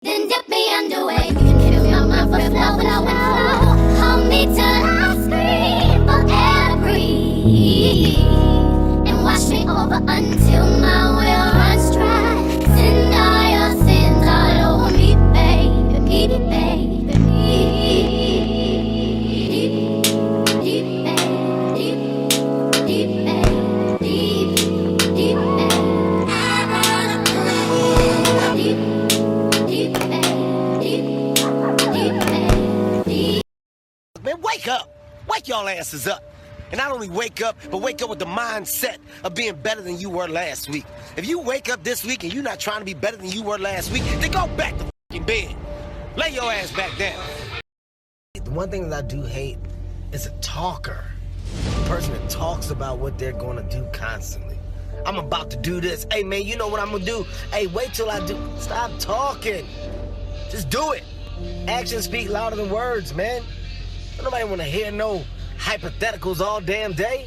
Then dip me underway. You can fill my mind for flow. Hold me till I scream forever breathe. And wash me over until my will runs dry. Send all your sins all over me, baby, baby, deep, deep, deep, deep, deep, deep, Man, wake up. Wake y'all asses up. And not only wake up, but wake up with the mindset of being better than you were last week. If you wake up this week and you're not trying to be better than you were last week, then go back to fucking bed. Lay your ass back down. The one thing that I do hate is a talker. A person that talks about what they're going to do constantly. I'm about to do this. Hey, man, you know what I'm going to do? Hey, wait till I do. Stop talking. Just do it. Actions speak louder than words, man. Nobody want to hear no hypotheticals all damn day.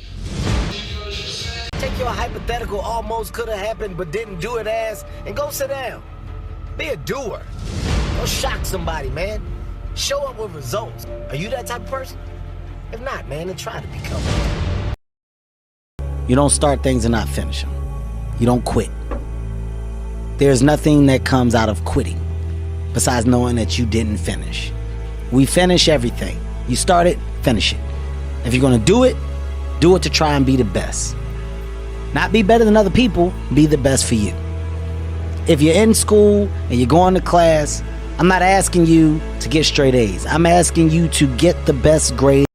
Take your hypothetical almost could have happened but didn't do it ass and go sit down. Be a doer. Go shock somebody, man. Show up with results. Are you that type of person? If not, man, then try to become one. You don't start things and not finish them. You don't quit. There's nothing that comes out of quitting besides knowing that you didn't finish. We finish everything. You start it, finish it. If you're gonna do it to try and be the best. Not be better than other people, be the best for you. If you're in school and you're going to class, I'm not asking you to get straight A's. I'm asking you to get the best grade.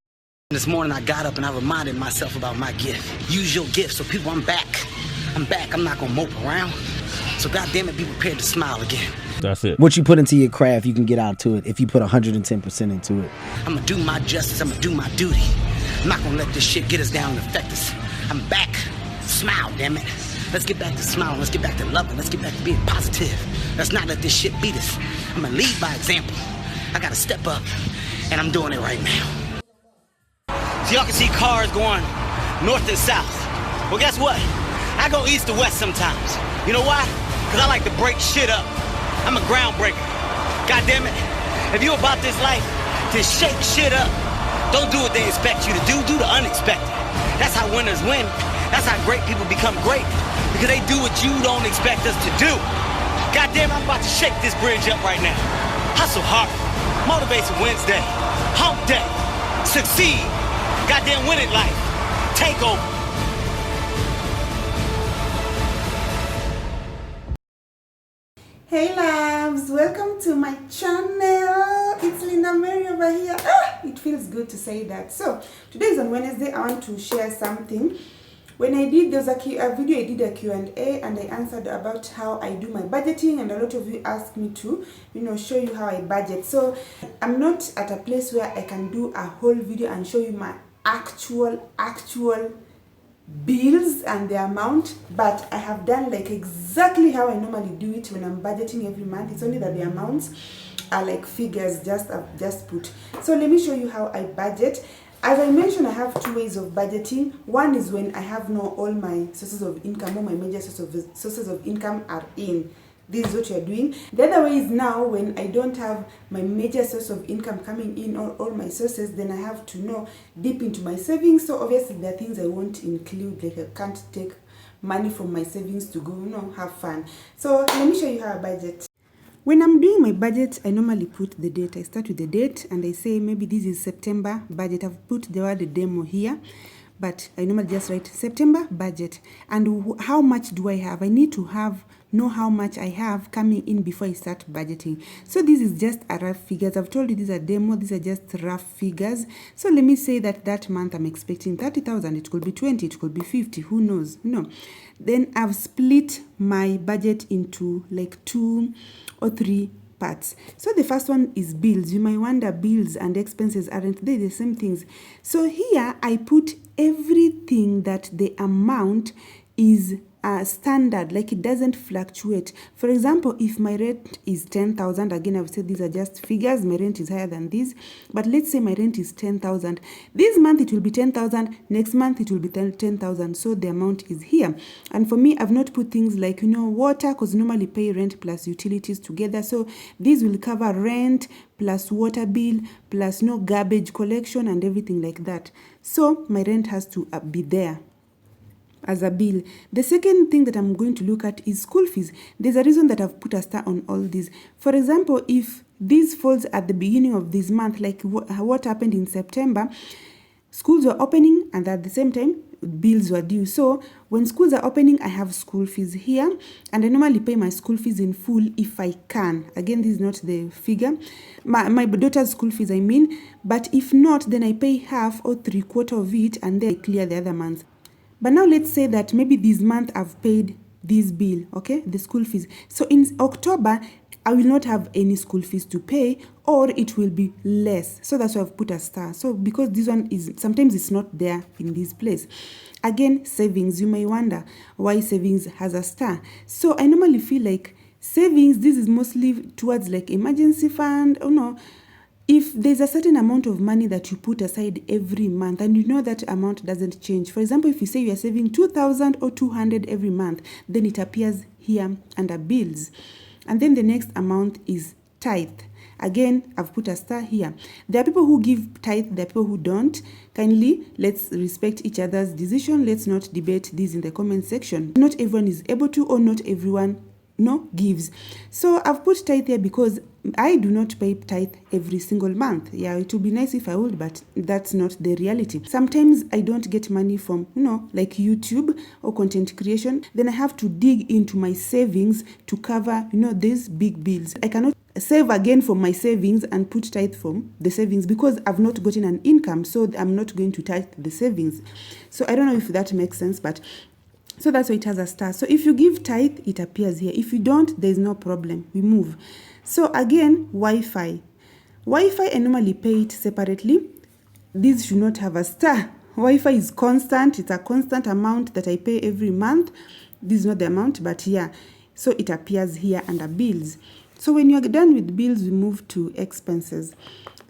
This morning I got up and I reminded myself about my gift. Use your gift. So people, I'm back. I'm not gonna mope around. So goddamn it, be prepared to smile again. That's it. What you put into your craft, you can get out to it if you put 110% into it. I'm gonna do my justice. I'm gonna do my duty. I'm not gonna let this shit get us down and affect us. I'm back. Smile, damn it. Let's get back to smiling. Let's get back to loving. Let's get back to being positive. Let's not let this shit beat us. I'm gonna lead by example. I gotta step up, and I'm doing it right now. So y'all can see cars going north and south. Well, guess what? I go east to west sometimes. You know why? Because I like to break shit up. I'm a groundbreaker. God damn it. If you about this life, to shake shit up. Don't do what they expect you to do. Do the unexpected. That's how winners win. That's how great people become great. Because they do what you don't expect us to do. God damn, I'm about to shake this bridge up right now. Hustle hard. Motivation Wednesday. Hump day. Succeed. Goddamn win it life. Take over. Hey loves, welcome to my channel. It's Linda Mary over here. It feels good to say that. So today is on Wednesday. I want to share something. When I did, there was a video, I did a Q&A and I answered about how I do my budgeting, and a lot of you asked me to, show you how I budget. So I'm not at a place where I can do a whole video and show you my actual bills and the amount, but I have done like exactly how I normally do it when I'm budgeting every month. It's only that the amounts are like figures I've just put. So let me show you how I budget. As I mentioned, I have two ways of budgeting. One is when I have all my sources of income, all my major sources of income are in. This is what you're doing. The other way is now when I don't have my major source of income coming in, or all my sources, then I have to dip into my savings. So obviously there are things I won't include, like I can't take money from my savings to go have fun. So let me show you how I budget. When I'm doing my budget, I normally put the date. I start with the date and I say maybe this is September budget. I've put the word demo here, but I normally just write September budget. And how much do I have? I need to know how much I have coming in before I start budgeting. So this is just a rough figures. I've told you these are demo, these are just rough figures. So let me say that month I'm expecting 30,000. It could be 20, it could be 50, who knows? Then I've split my budget into like 2 or 3 parts. So the first one is bills. You might wonder, bills and expenses, aren't they the same things? So here I put everything that the amount is standard, like it doesn't fluctuate. For example, if my rent is 10,000, again I've said these are just figures, my rent is higher than this, but let's say my rent is 10,000. This month it will be 10,000, next month it will be 10,000, so the amount is here. And for me, I've not put things like, water, because normally pay rent plus utilities together, so this will cover rent plus water bill plus no garbage collection and everything like that. So my rent has to be there as a bill. The second thing that I'm going to look at is school fees. There's a reason that I've put a star on all these. For example, if this falls at the beginning of this month, like what happened in September, schools were opening and at the same time bills were due. So when schools are opening, I have school fees here, and I normally pay my school fees in full if I can. Again, this is not the figure, my daughter's school fees I mean, but if not, then I pay half or 3/4 of it and then I clear the other month. But now let's say that maybe this month I've paid this bill, okay, the school fees. So in October, I will not have any school fees to pay, or it will be less. So that's why I've put a star. So because this one is, sometimes it's not there in this place. Again, savings, you may wonder why savings has a star. So I normally feel like savings, this is mostly towards like emergency fund, if there's a certain amount of money that you put aside every month and that amount doesn't change. For example, if you say you are saving 2,000 or 200 every month, then it appears here under bills. And then the next amount is tithe. Again, I've put a star here. There are people who give tithe, there are people who don't. Kindly, let's respect each other's decision. Let's not debate this in the comment section. Not everyone is able to, or not everyone gives. So I've put tithe here because I do not pay tithe every single month. Yeah, it would be nice if I would, but that's not the reality. Sometimes I don't get money from, like YouTube or content creation. Then I have to dig into my savings to cover, these big bills. I cannot save again from my savings and put tithe from the savings because I've not gotten an income, so I'm not going to tithe the savings. So I don't know if that makes sense, but so that's why it has a star. So if you give tithe, it appears here. If you don't, there's no problem. We move. So again, Wi-Fi. Wi-Fi, I normally pay it separately. This should not have a star. Wi-Fi is constant. It's a constant amount that I pay every month. This is not the amount, but yeah. So it appears here under bills. So when you're done with bills, we move to expenses.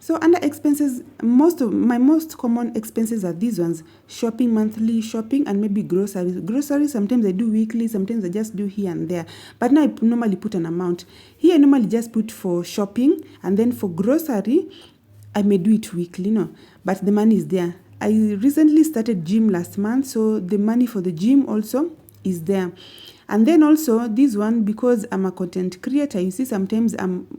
So under expenses, my most common expenses are these ones: shopping, monthly shopping, and maybe groceries. Groceries, sometimes I do weekly, sometimes I just do here and there. But now I normally put an amount. Here I normally just put for shopping, and then for grocery, I may do it weekly, but the money is there. I recently started gym last month, so the money for the gym also is there. And then also this one, because I'm a content creator, you see sometimes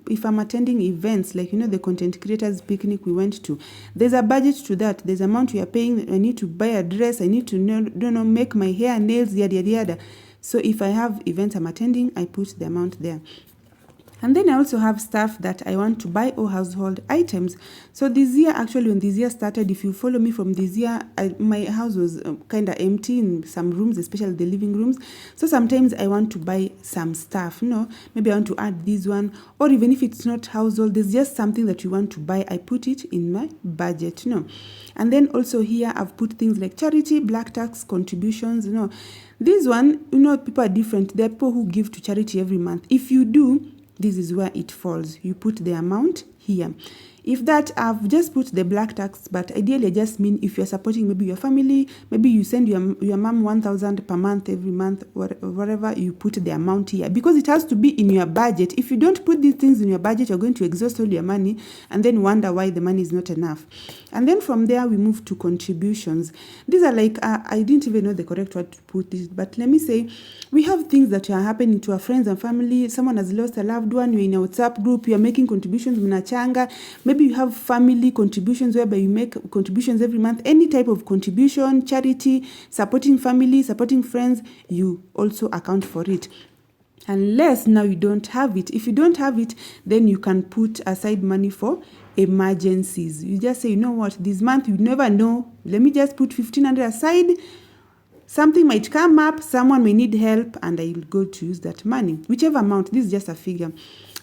if I'm attending events like, the content creators picnic we went to, there's a budget to that. There's amount we are paying. I need to buy a dress. I need to make my hair, nails, yada, yada, yada. So if I have events I'm attending, I put the amount there. And then I also have stuff that I want to buy or household items. So this year, actually, when this year started, if you follow me from this year, my house was kind of empty in some rooms, especially the living rooms. So sometimes I want to buy some stuff, maybe I want to add this one, or even if it's not household, there's just something that you want to buy, I put it in my budget, And then also here, I've put things like charity, black tax, contributions, This one, people are different. There are people who give to charity every month. If you do, this is where it falls. You put the amount here. If that, I've just put the black tax, but ideally I just mean if you're supporting maybe your family, maybe you send your mom 1,000 per month every month, or whatever, you put the amount here. Because it has to be in your budget. If you don't put these things in your budget, you're going to exhaust all your money and then wonder why the money is not enough. And then from there, we move to contributions. These are like, I didn't even know the correct word to put this, but let me say, we have things that are happening to our friends and family. Someone has lost a loved one, you're in a WhatsApp group, you're making contributions, mnachanga. Maybe you have family contributions whereby you make contributions every month. Any type of contribution, charity, supporting family, supporting friends, you also account for it. Unless now you don't have it. If you don't have it, then you can put aside money for emergencies. You just say, what, this month you never know. Let me just put 1,500 aside. Something might come up, someone may need help, and I will go to use that money. Whichever amount, this is just a figure.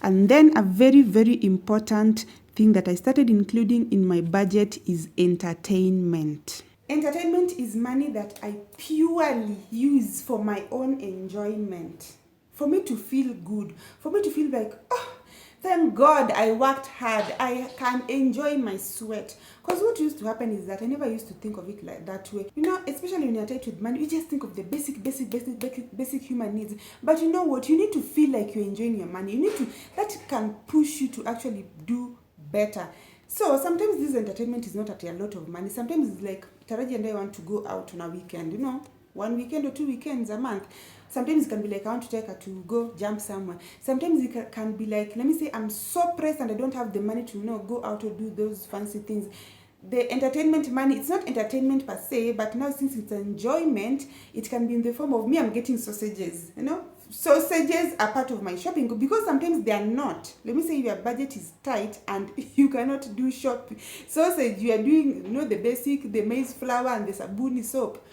And then a very, very important thing that I started including in my budget is entertainment. Entertainment is money that I purely use for my own enjoyment. For me to feel good. For me to feel like, oh, thank God I worked hard. I can enjoy my sweat. Because what used to happen is that I never used to think of it like that way. You know, especially when you're tied with money, you just think of the basic human needs. But you know what? You need to feel like you're enjoying your money. You need to, that can push you to actually do better. So sometimes this entertainment is not at a lot of money. Sometimes it's like, Taraji and I want to go out on a weekend, you know, 1 weekend or 2 weekends a month. Sometimes it can be like, I want to take her to go jump somewhere. Sometimes it can be like, let me say, I'm so pressed and I don't have the money to, you know, go out or do those fancy things. The entertainment money, it's not entertainment per se, but now since it's enjoyment, it can be in the form of me, I'm getting sausages, you know. Sausages are part of my shopping because sometimes they are not. Let me say your budget is tight and you cannot do shopping. Sausage, you are doing, you know, the basic, the maize flour and the sabuni soap.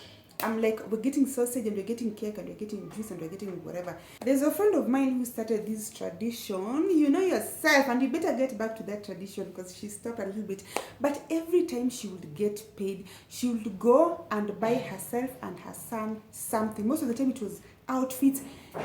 I'm like, we're getting sausage and we're getting cake and we're getting juice and we're getting whatever. There's a friend of mine who started this tradition. You know yourself, and you better get back to that tradition because she stopped a little bit. But every time she would get paid, she would go and buy herself and her son something. Most of the time it was outfits.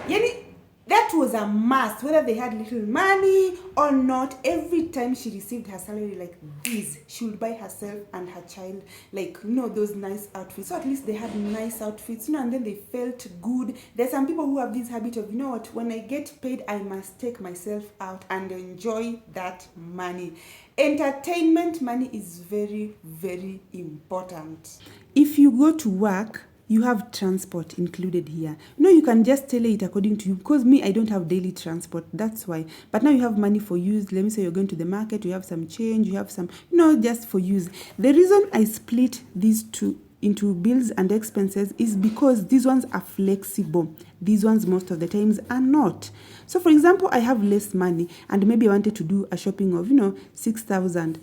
Yani, that was a must, whether they had little money or not. Every time she received her salary like this, she would buy herself and her child, like, you know, those nice outfits. So at least they had nice outfits, you know, and then they felt good. There's some people who have this habit of, you know what, when I get paid, I must take myself out and enjoy that money. Entertainment money is very, very important. If you go to work, you have transport included here. You know, you can just tell it according to you. Because me, I don't have daily transport. That's why. But now you have money for use. Let me say you're going to the market. You have some change. You have some, you know, just for use. The reason I split these two into bills and expenses is because these ones are flexible. These ones most of the times are not. So for example, I have less money and maybe I wanted to do a shopping of, you know, 6,000.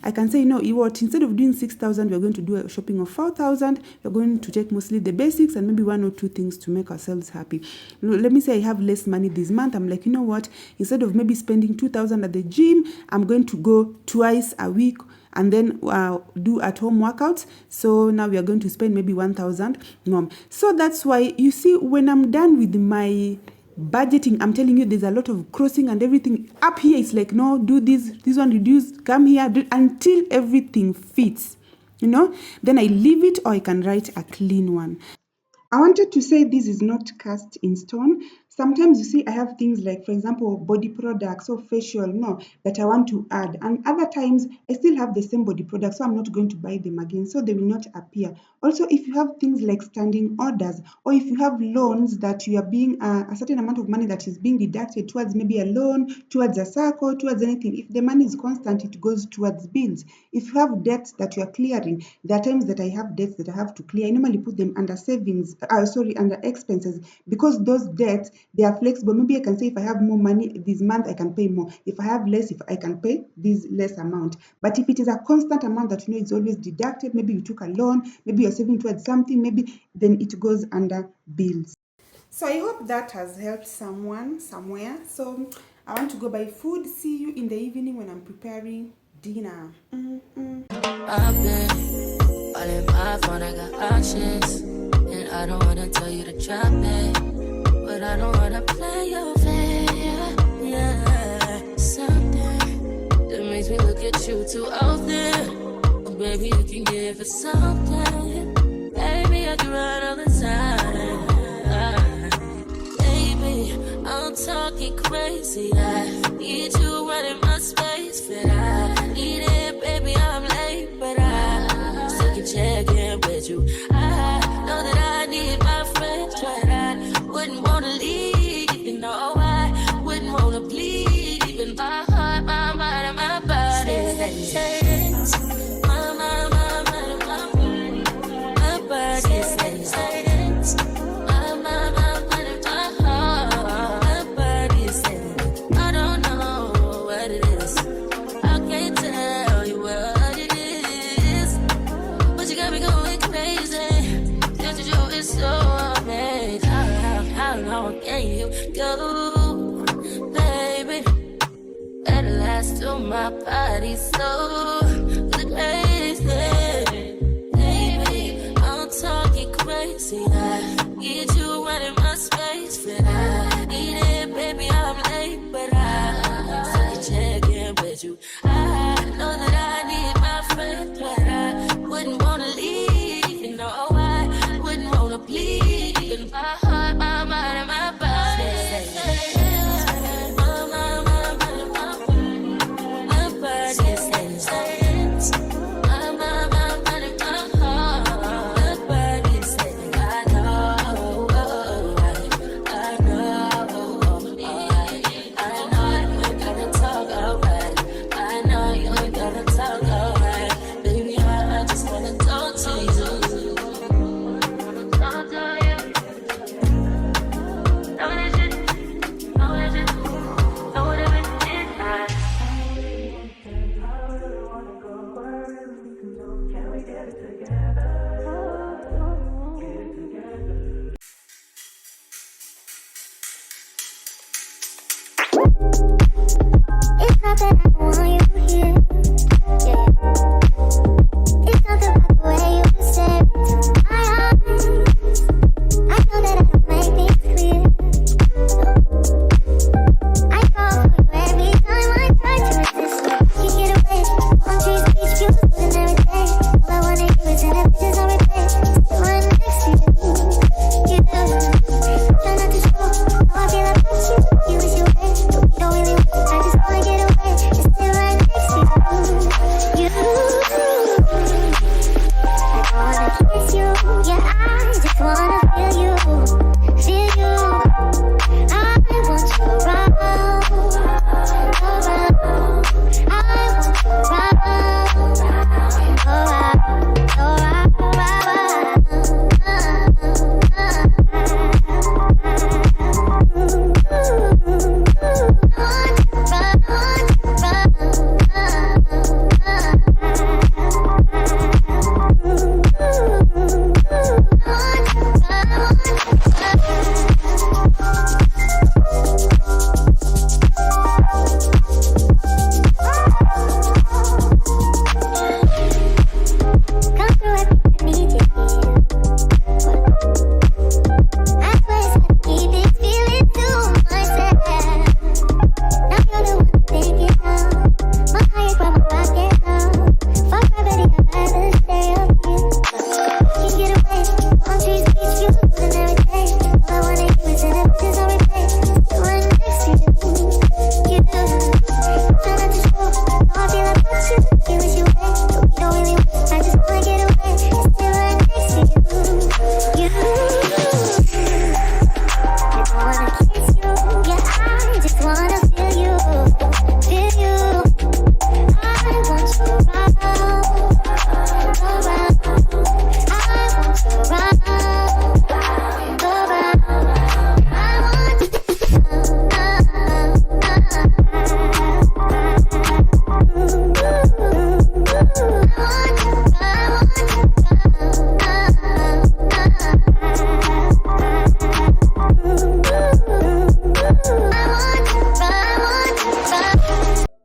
I can say, you know, what, instead of doing 6,000, we're going to do a shopping of 4,000. We're going to take mostly the basics and maybe 1 or 2 things to make ourselves happy. Let me say I have less money this month. I'm like, you know what, instead of maybe spending 2,000 at the gym, I'm going to go twice a week and then do at-home workouts. So now we are going to spend maybe 1,000. So that's why, you see, when I'm done with my budgeting, I'm telling you, there's a lot of crossing and everything. Up here, it's like, no, do this one, reduce, come here, until everything fits, you know. Then I leave it, or I can write a clean one. I wanted to say this is not cast in stone. Sometimes you see I have things like, for example, body products or facial, no, that I want to add. And other times I still have the same body products, so I'm not going to buy them again, so they will not appear. Also, if you have things like standing orders, or if you have loans that you are being a certain amount of money that is being deducted towards maybe a loan, towards a circle, towards anything, if the money is constant, it goes towards bills. If you have debts that you are clearing, there are times that I have debts that I have to clear. I normally put them under savings, under expenses, because those debts, they are flexible. Maybe I can say if I have more money this month, I can pay more. If I have less, if I can pay this less amount. But if it is a constant amount that you know it's always deducted, maybe you took a loan, maybe you're saving towards something, maybe then it goes under bills. So I hope that has helped someone somewhere. So I want to go buy food. See you in the evening when I'm preparing dinner. I've been all in my phone, I got options. And I don't wanna tell you to drop it, but I don't wanna play your fair. Yeah, something that makes me look at you too often. Oh, baby, you can give it something. Baby, I can run all the time. Baby, I'm talking crazy. I need you running my space, but I need it, baby. I'm late, but I still can check in with you. I know that I need my friends, but I wouldn't wanna leave. You know, I wouldn't wanna bleed. Even my heart, my mind, and my body. My mind, my mind, and my body. My body says my mind, my mind, and my heart. My body says I don't know what it is. I can't tell you what it is, but you got me going crazy. Just to you is so amazing. How long can you go, baby? Better last till my body's so crazy, baby. See, I get you right in my space, but I need it, baby, I'm late, but I took a check in with you. I know that I need my friend, but I wouldn't wanna leave. You know, I wouldn't wanna bleed in my heart, my mind, and my body.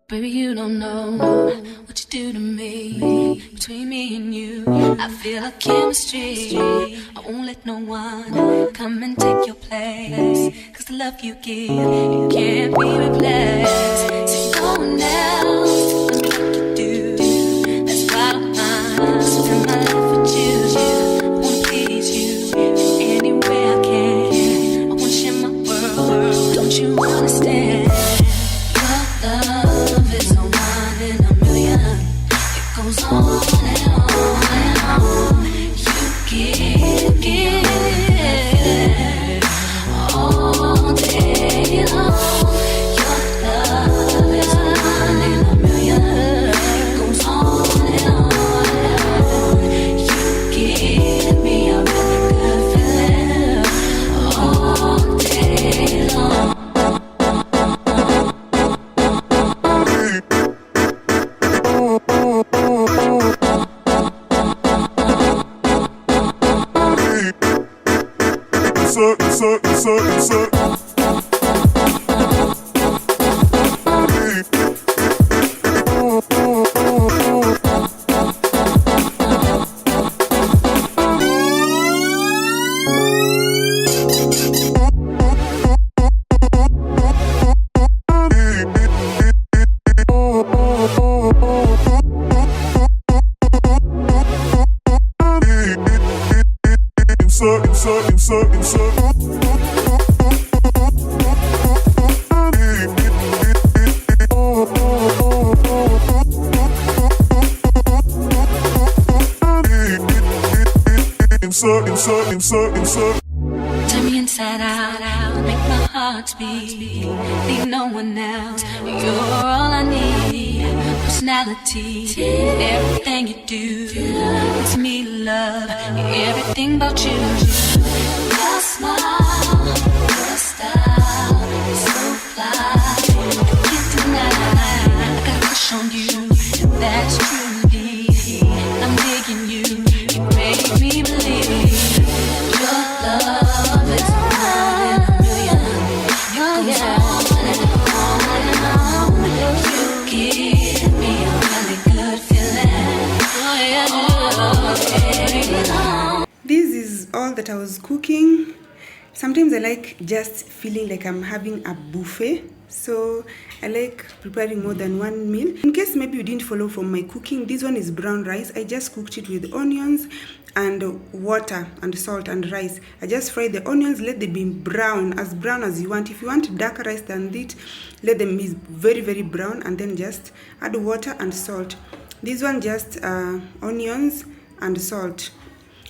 Baby, you don't know what you do to me. Between me and you, I feel a chemistry. I won't let no one come and take your place. Cause the love you give, it can't be replaced. So go now, and what you do, that's why I don't mind. Spend my life with you, I wanna please you any way I can. I wanna share my world, don't you understand? Your love is a one in a million. It goes on and on and on. You give all day long. Your love is a Turn me inside out, make my heart beat. Need no one else, you're all I need. Personality, everything you do, it's me love, everything about you. Your smile, your style, so fly. Can't deny, I got a crush on you, that's truly. I'm digging you, you make me believe. Your love is more than a million. It goes on and on. You give me a really good feeling. This is all that I was cooking. Sometimes I like just feeling like I'm having a buffet. So I like preparing more than one meal. In case maybe you didn't follow from my cooking, this one is brown rice. I just cooked it with onions and water and salt and rice. I just fry the onions, let them be brown as you want. If you want darker rice than it, let them be very, very brown, and then just add water and salt. This one just onions and salt.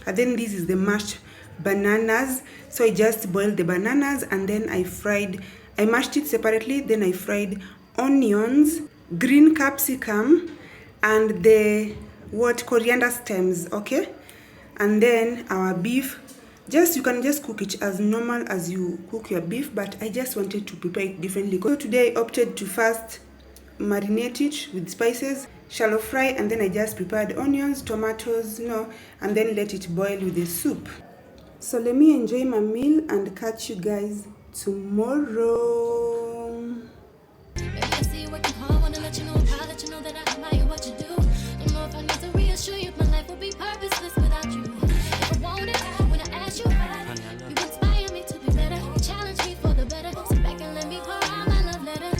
And then this is the mashed bananas. So I just boiled the bananas, and then I mashed it separately. Then I fried onions, green capsicum, and the coriander stems, okay? And then our beef, you can just cook it as normal as you cook your beef, but I just wanted to prepare it differently. So today I opted to first marinate it with spices, shallow fry, and then I just prepared onions, tomatoes, and then let it boil with the soup. So let me enjoy my meal and catch you guys tomorrow. Maybe I see you working hard, wanna let you know, proud, let you know that I admire what you do. Don't know if I need to reassure you, my life would be purposeless without you. If I want it, when I ask you about it, you inspire me to be better, you challenge me for the better. Sit back and let me pour out my love letter.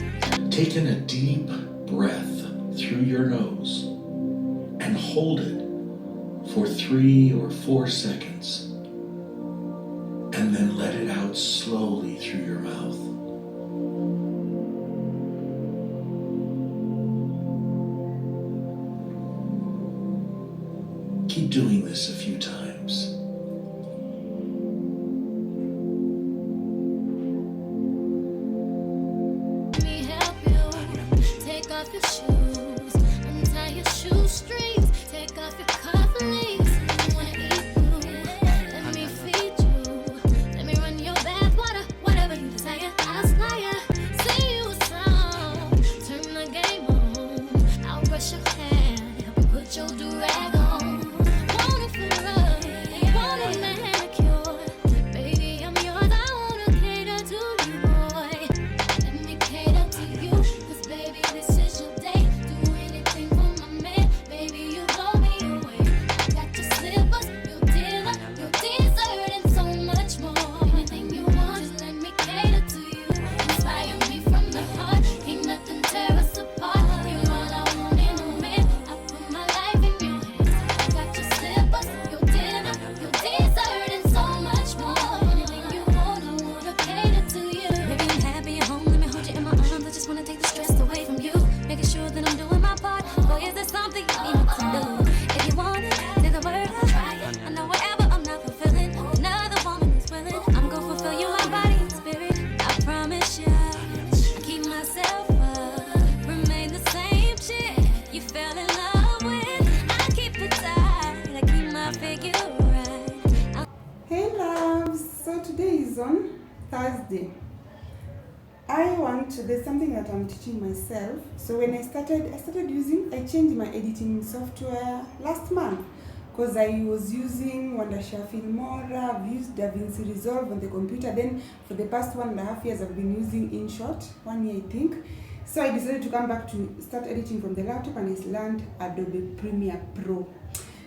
Take in a deep breath through your nose and hold it for 3 or 4 seconds. And then let it out slowly through your mouth. Keep doing this a few times. Let me help you. Take off your shoes, untie your shoestrings, take off your cufflinks. I wanna eat you, let me feed you, let me run your bath water, whatever you desire. I'll aspire, sing you a song, turn the game on. I'll brush your hair, help you put your do-rag on. Want it for love, want it manicure, baby I'm yours. I wanna cater to you, boy. Let me cater to you, 'cause baby this is your day. Do anything for my man, baby you blow me away. Got your slippers, your dinner, your dessert, and so much more. Anything you want, just let me cater to you. Inspire me from the heart, ain't nothing tear us apart. You're all I want in a man, I put my life in your hands. Got your slippers, your dinner, your dessert, and so much more. Anything you want, I wanna cater to you. Maybe I'm happy at home, let me hold you in my arms. I just wanna take the stress away from you, making sure that I'm doing my part. Boy, is there something you need me to do? If you want it, say the word, I'll try it. I know whatever I'm not fulfilling, another woman is willing. I'm gonna fulfill you, my body and spirit. I promise you, I keep myself up, remain the same chick you fell in love with. I keep it tight, I keep my figure right. Hey loves, so today is on Thursday. There's something that I'm teaching myself. So when I changed my editing software last month, because I was using Wondershare Filmora, I've used DaVinci Resolve on the computer. Then for the past 1.5 years, I've been using InShot, 1 year I think. So I decided to come back to start editing from the laptop, and I learned Adobe Premiere Pro.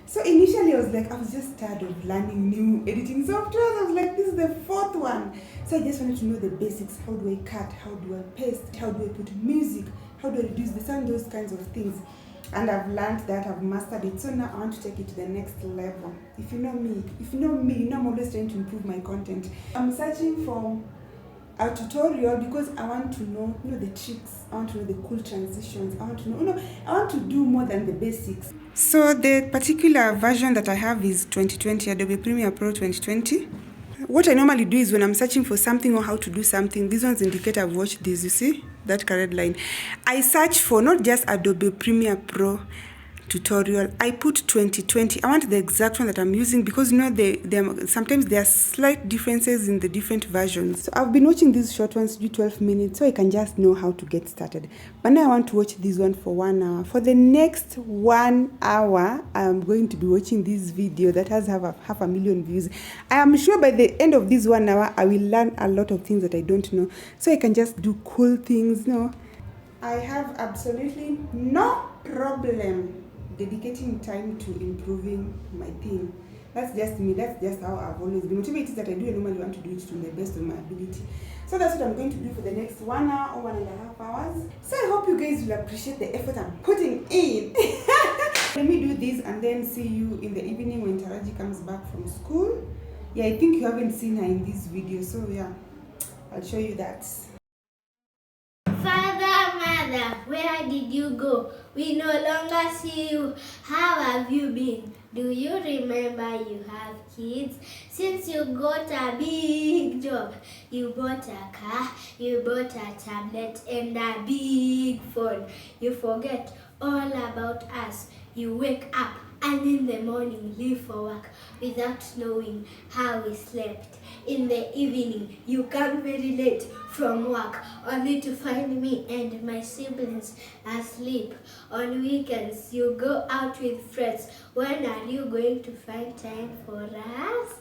So initially I was just tired of learning new editing software. I was like, this is the 4th one. So I just wanted to know the basics. How do I cut? How do I paste? How do I put music? How do I reduce the sound? Those kinds of things. and I've learned that, I've mastered it. So now I want to take it to the next level. If you know me, you know I'm always trying to improve my content. I'm searching for a tutorial because I want to know, the tricks. I want to know the cool transitions. I want to know, I want to do more than the basics. So the particular version that I have is 2020, Adobe Premiere Pro 2020. What I normally do is when I'm searching for something or how to do something, these ones indicate I've watched this, you see, that red line. I search for not just Adobe Premiere Pro tutorial, I put 2020. I want the exact one that I'm using because sometimes there are slight differences in the different versions. So I've been watching these short ones, do 12 minutes, so I can just know how to get started. But now I want to watch this one for 1 hour. For the next 1 hour, I'm going to be watching this video that has half a million views. I am sure by the end of this 1 hour, I will learn a lot of things that I don't know, so I can just do cool things. I have absolutely no problem dedicating time to improving my thing. That's just me. That's just how I've always been. Whatever it is that I do, I normally want to do it to the best of my ability. So that's what I'm going to do for the next 1 hour or 1.5 hours. So I hope you guys will appreciate the effort I'm putting in. Let me do this and then see you in the evening when Taraji comes back from school. Yeah, I think you haven't seen her in this video, so yeah, I'll show you that. Father, mother, where did you go? We no longer see you. How have you been? Do you remember you have kids? Since you got a big job, you bought a car, you bought a tablet and a big phone. You forget all about us. You wake up and in the morning leave for work without knowing how we slept. In the evening, you come very late from work only to find me and my siblings asleep. On weekends, you go out with friends. When are you going to find time for us?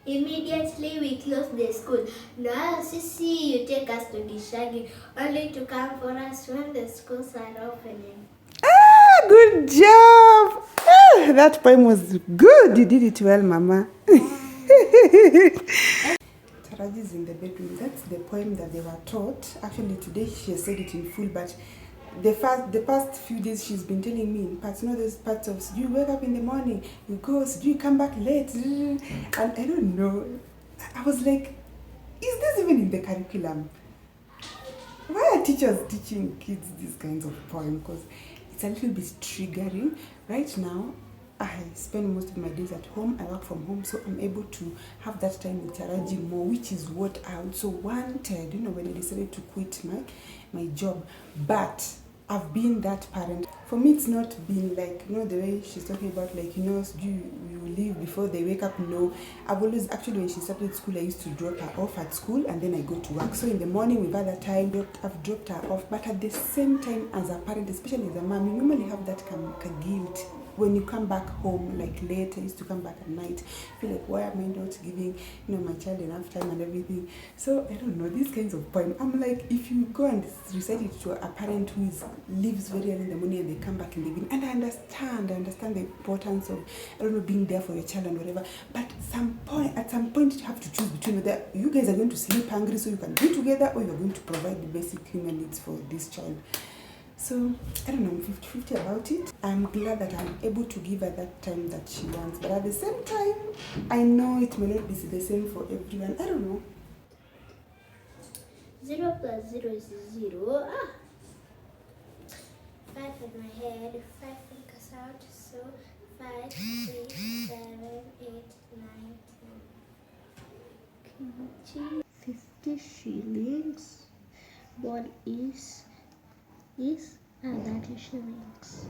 Immediately we close the school. Now, Sissy, you take us to the shaggy, only to come for us when the schools are opening. Ah, good job! Ah, that poem was good. You did it well, Mama. Taraji's in the bedroom. That's the poem that they were taught. Actually, today she has said it in full, but the past few days she's been telling me in parts, those parts of, do you wake up in the morning, you go, do you come back late? And I don't know. I was like, is this even in the curriculum? Why are teachers teaching kids these kinds of poems? Because it's a little bit triggering. Right now, I spend most of my days at home. I work from home, so I'm able to have that time with Taraji more, which is what I also wanted, when I decided to quit my job. But I've been that parent. For me, it's not been like, the way she's talking about, like, you leave before they wake up. No, I've always, actually, when she started school, I used to drop her off at school and then I go to work. So in the morning, we've had that time, I've dropped her off. But at the same time, as a parent, especially as a mom, you normally have that guilt. When you come back home, like late, I used to come back at night, feel like, why am I not giving, my child enough time and everything? So, I don't know, these kinds of poems, I'm like, if you go and recite it to a parent who leaves very early in the morning and they come back in the evening, and I understand the importance of, being there for your child and whatever, but at some point, you have to choose between whether you guys are going to sleep hungry so you can be together, or you're going to provide the basic human needs for this child. So, I don't know, I'm 50-50 about it. I'm glad that I'm able to give her that time that she wants. But at the same time, I know it may not be the same for everyone. I don't know. 0 plus 0 is 0. 5 in my head, 5 fingers out. So, 5, 6, 7, 8, 9, 10. 50 shillings. What is 30 shillings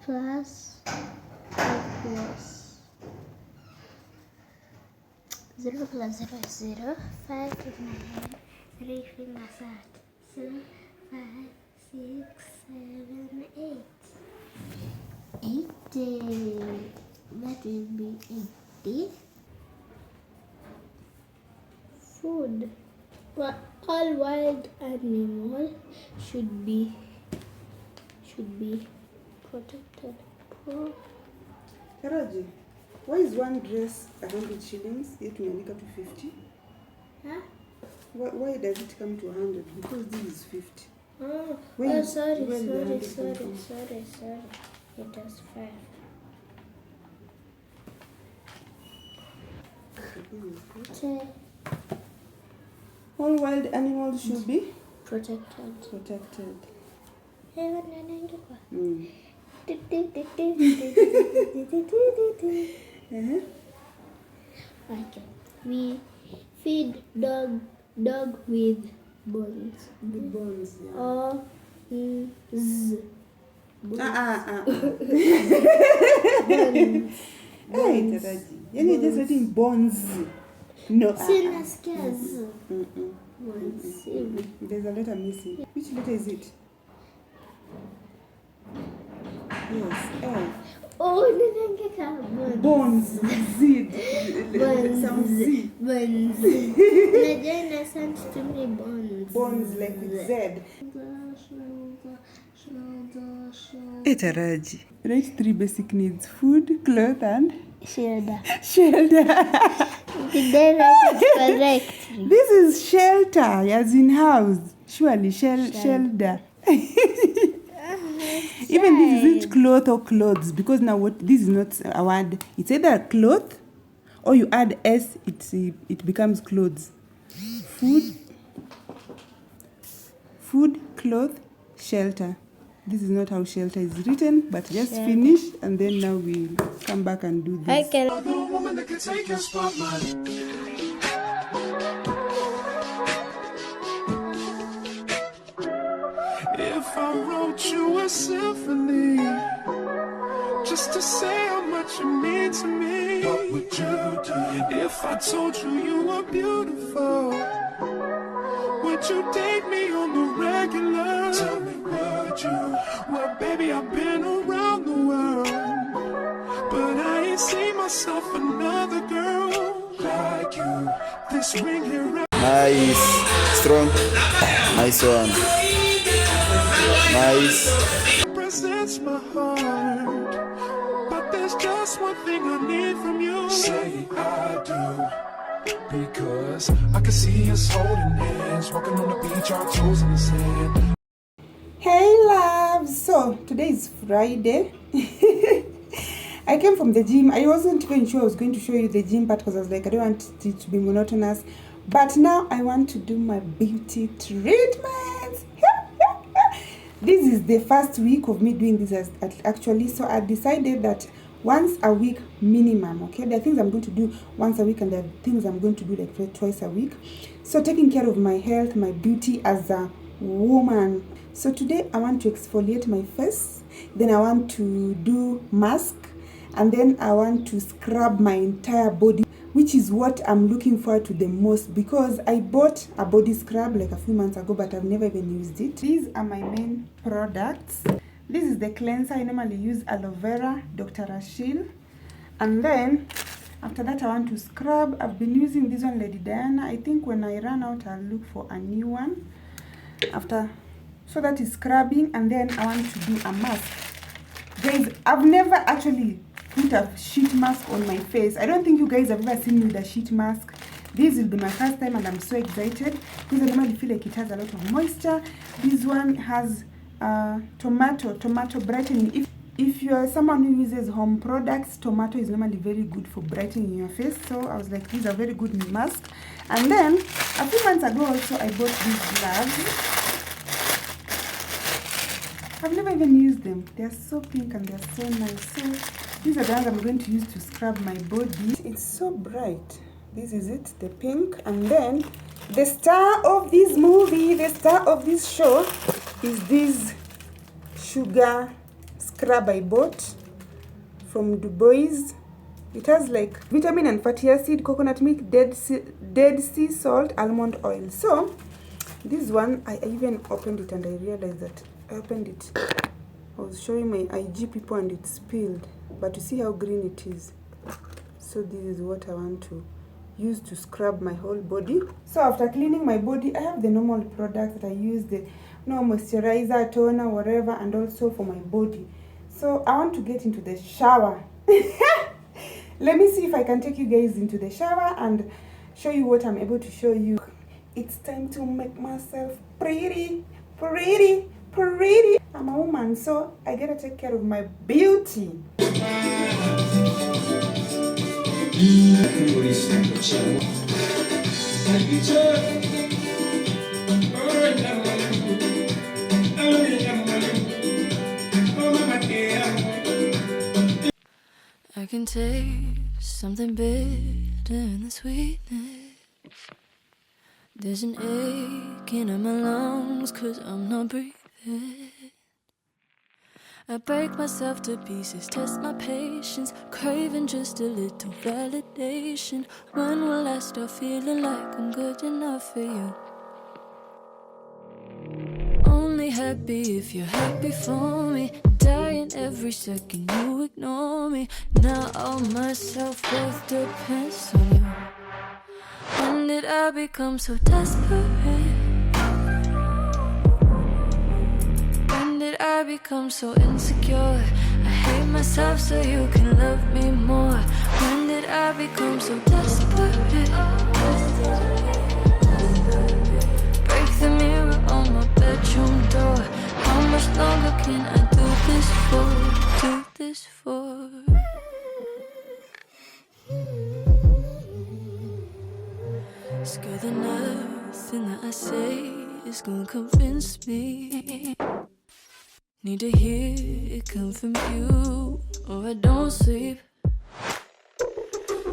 plus equals 0 plus 0 is 0. 5 in my head, 3 fingers out. So 5, 6, 7, 8. 80. That will be 80. Food. Well, all wild animals should be protected. Taraji, why is one dress 100 shillings, yet we only got to 50? Huh? Why does it come to 100? Because this is 50. Oh, Where sorry. did the 100 come Sorry. from? It does 5. Okay. All wild animals should be Protected. protected. Hey, what nanangikwa? Mm. Uh-huh. Okay. We feed dog with bones. The bones, yeah. O z. Bones. Hey, Taraji. You're just writing bones. No. Sinasikia z. Bones. Hivi. There's a letter missing. Which letter is it? Yes. L. Oh, nanangika Bones. Z. Bones. Sound Z. Bones. Najana sent to me bones. Bones like with Z. Hey, Taraji. Write 3 basic needs: food, cloth, and Shelter. shelter. Did they write it correctly? This is shelter, as in house. Surely, shelter. Even this isn't cloth or clothes, because now this is not a word. It's either cloth or you add S, it becomes clothes. Food, cloth, shelter. This is not how shelter is written, but just finish and then now we'll come back and do this. I can. No woman that can take your spotlight. If I wrote you a symphony, just to say how much you mean to me, what would you do? If I told you you were beautiful, would you date me on the regular? Tell me, would you? Well, baby, I've been around the world, but I ain't seen myself another girl like you. This ring here. Nice. Strong. Nice one. Nice. Represents my heart, but there's just one thing I need from you. Say I do, because I can see us holding hands, walking on the beach, our toes in the sand. Hey loves! So today is Friday. I came from the gym. I wasn't even sure I was going to show you the gym part because I was like, I don't want it to be monotonous. But now I want to do my beauty treatments. This is the first week of me doing this actually. So I decided that once a week minimum, okay? There are things I'm going to do once a week and there are things I'm going to do like twice a week. So taking care of my health, my beauty as a woman. So today I want to exfoliate my face. Then I want to do mask. And then I want to scrub my entire body, which is what I'm looking forward to the most because I bought a body scrub like a few months ago, but I've never even used it. These are my main products. This is the cleanser. I normally use aloe vera, Dr. Rachel. And then after that, I want to scrub. I've been using this one, Lady Diana. I think when I run out, I'll look for a new one. So that is scrubbing. And then I want to do a mask. Guys, I've never actually put a sheet mask on my face. I don't think you guys have ever seen me with a sheet mask. This will be my first time and I'm so excited because I normally feel like it has a lot of moisture. This one has tomato brightening. If you are someone who uses home products, tomato is normally very good for brightening your face. So I was like, these are very good mask. And then a few months ago also I bought these gloves. I've never even used them. They're so pink and they're so nice. So these are the ones I'm going to use to scrub my body. It's so bright. This is it, the pink. And then the star of this movie, the star of this show is this sugar scrub I bought from Dubois. It has like vitamin and fatty acid, coconut milk, dead sea salt, almond oil. So this one, I even opened it and I realized that I opened it. I was showing my IG people and it spilled. But you see how green it is. So this is what I want to use to scrub my whole body. So after cleaning my body, I have the normal products that I use, the moisturizer, toner, whatever, and also for my body. So I want to get into the shower. Let me see if I can take you guys into the shower and show you what I'm able to show you. It's time to make myself pretty. I'm a woman, so I gotta take care of my beauty. I can taste something bitter in the sweetness. There's an ache in my lungs 'cause I'm not breathing. I break myself to pieces, test my patience, craving just a little validation. When will I start feeling like I'm good enough for you? Only happy if you're happy for me. Dying every second you ignore me. Now all my self-worth depends on you. When did I become so desperate? When did I become so insecure? I hate myself so you can love me more. When did I become so desperate? Break the mirror on my bedroom door. How much longer can I do this for? Do this for? Scared that nothing that I say is gonna convince me. Need to hear it come from you, or I don't sleep.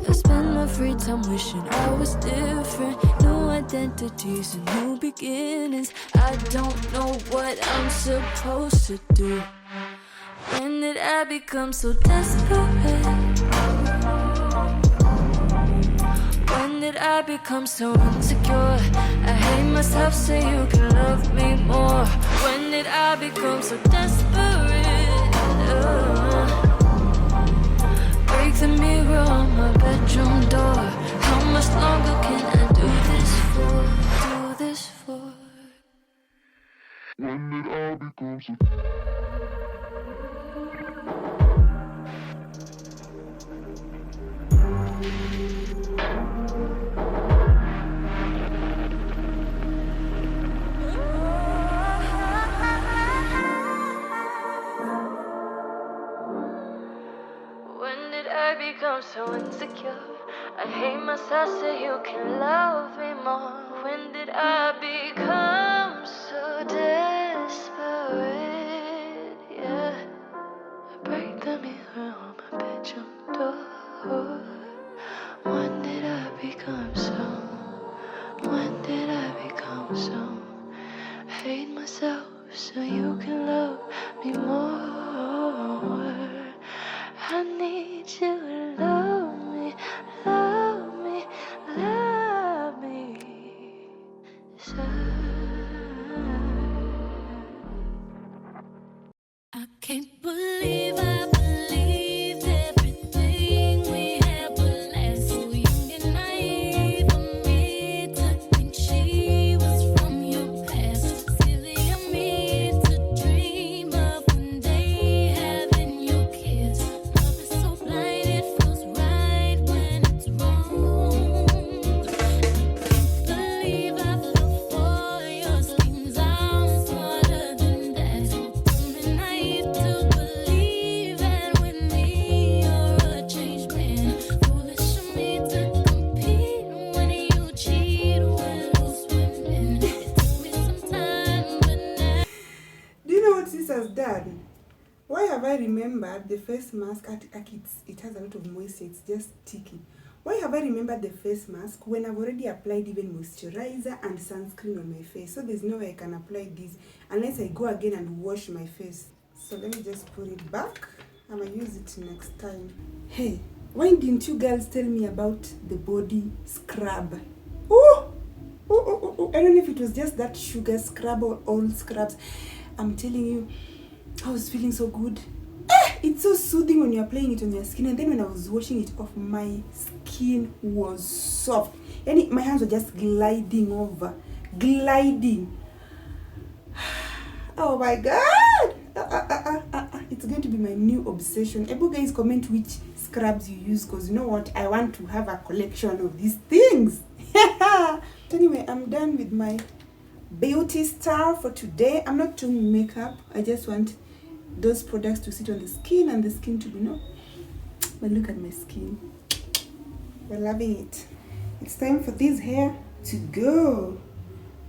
I spend my free time wishing I was different. New identities and new beginnings. I don't know what I'm supposed to do. When did I become so desperate? When did I become so insecure? I hate myself so you can love me more. When did I become so desperate? Break the mirror on my bedroom door. How much longer can I do this for? Do this for? When did I become so? I become so insecure. I hate myself so you can love me more. When did I become so desperate? Yeah, I break the mirror on my bedroom door. When did I become so? When did I become so? I hate myself so you can love me more. I need you to love me, love me, love me. So I can't believe I believed everything we had would last. So young and naive of me to think she was from your past. Silly of me to dream of one day having your kiss. Love is so blind, it feels right when it's wrong. I can't believe I fell for your schemes. I'm smarter than that. So dumb and naive to believe that with me you're a changed man. Foolish of me to compete when you cheat with loose women. It took me some time, but now. Do you know what this has done? Why have I remembered the face mask? It has a lot of moisture, it's just sticky. Why have I remembered the face mask when I've already applied even moisturizer and sunscreen on my face? So there's no way I can apply this unless I go again and wash my face. So let me just put it back. I'm gonna use it next time. Hey, why didn't you girls tell me about the body scrub? Oh! I don't know if it was just that sugar scrub or all scrubs. I'm telling you, I was feeling so good. It's so soothing when you're applying it on your skin. And then when I was washing it off, my skin was soft. And my hands were just gliding over. Gliding. Oh my God. It's going to be my new obsession. Able guys, comment which scrubs you use, because you know what? I want to have a collection of these things. Okay, I'm done with my beauty style for today. I'm not doing makeup. I just want those products to sit on the skin and the skin to be but look at my skin. We're loving it. It's time for this hair to go.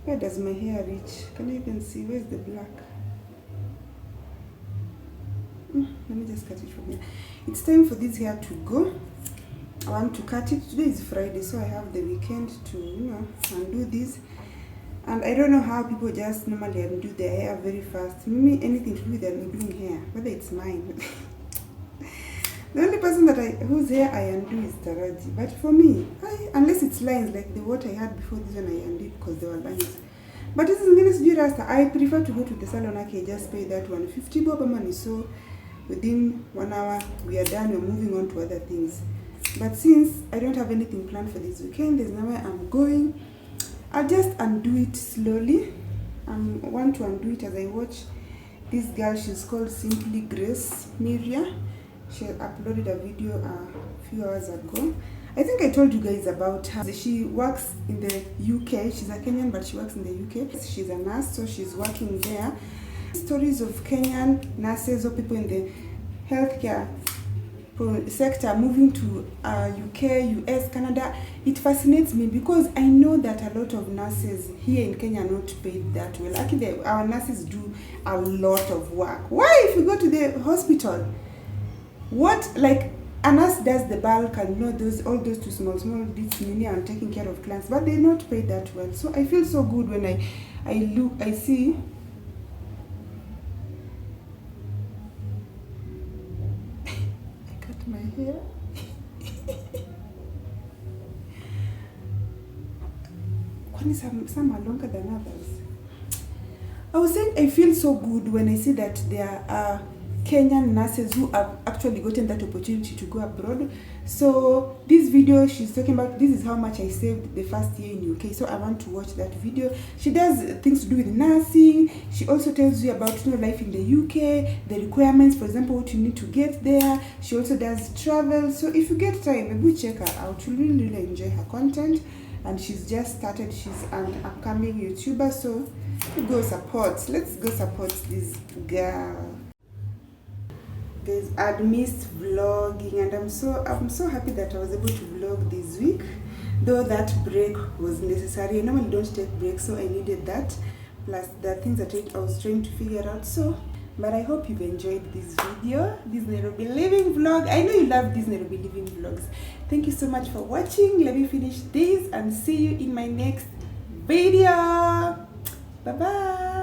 Where does my hair reach? Can you even see? Where's the black? Let me just cut it from here. It's time for this hair to go. I want to cut it. Today is Friday, so I have the weekend to undo this. And I don't know how people just normally undo their hair very fast. Maybe anything to do with undoing hair, whether it's mine. The only person whose hair I undo is Taraji. But for me, unless it's lines like the what I had before this one, I undo because they were lines. But this is Ministry Rasta. I prefer to go to the salon. I can just pay that 150 bob money. So within 1 hour, we are done. We're moving on to other things. But since I don't have anything planned for this weekend, there's nowhere I'm going. I'll just undo it slowly. I want to undo it as I watch this girl. She's called Simply Grace Miria. She uploaded a video a few hours ago. I think I told you guys about her. She works in the UK. She's a Kenyan, but she works in the UK. She's a nurse, so she's working there. Stories of Kenyan nurses or people in the healthcare sector moving to UK, US, Canada. It fascinates me because I know that a lot of nurses here in Kenya are not paid that well. Actually, our nurses do a lot of work. Why, if you go to the hospital, what, like, a nurse does the bulk and all those two small bits and taking care of clients, but they're not paid that well. So I feel so good when I see my hair. Some are longer than others. I was saying I feel so good when I see that there are Kenyan nurses who have actually gotten that opportunity to go abroad. So this video she's talking about, this is how much I saved the first year in UK. So I want to watch that video. She does things to do with nursing. She also tells you about life in the UK, the requirements, for example, what you need to get there. She also does travel. So if you get time, maybe check her out. You'll really enjoy her content. And she's just started. She's an upcoming YouTuber. So let's go support this girl. Guys, I'd missed vlogging, and I'm so happy that I was able to vlog this week, though that break was necessary. I normally don't take breaks, so I needed that, plus the things that I was trying to figure out. But I hope you've enjoyed this video, this Nairobi living vlog. I know you love these Nairobi living vlogs. Thank you so much for watching. Let me finish this and see you in my next video. Bye bye.